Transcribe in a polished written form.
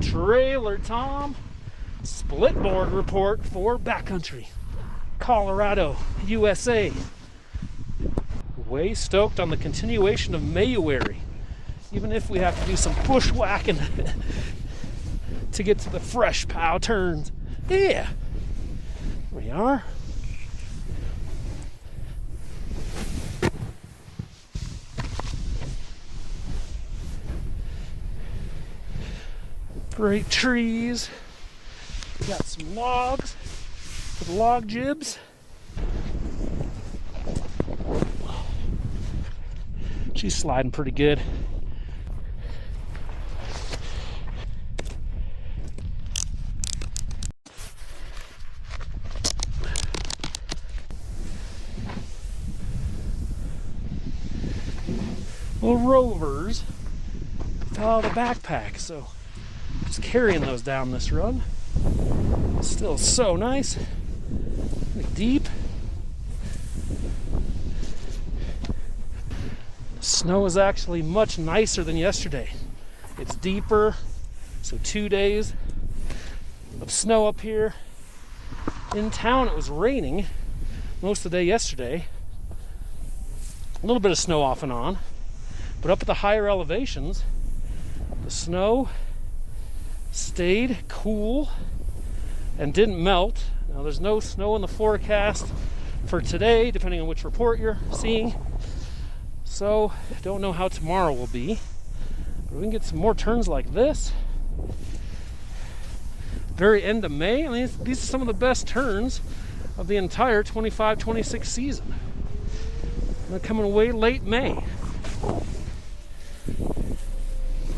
Trailer Tom splitboard report for backcountry, Colorado, USA. Way stoked on the continuation of Mayuary, even if we have to do some bushwhacking to get to the fresh pow turns. Yeah, here we are. Great trees. We got some logs for the log jibs. She's sliding pretty good. Little rovers fell out of the backpack, so just carrying those down this run. Still so nice. Deep. The snow is actually much nicer than yesterday. It's deeper, so 2 days of snow up here. In town it was raining most of the day yesterday. A little bit of snow off and on. But up at the higher elevations, the snow stayed cool and didn't melt. Now there's no snow in the forecast for today, depending on which report you're seeing. So I don't know how tomorrow will be. But we can get some more turns like this. Very end of May. I mean, these are some of the best turns of the entire 25-26 season. They're coming way late May.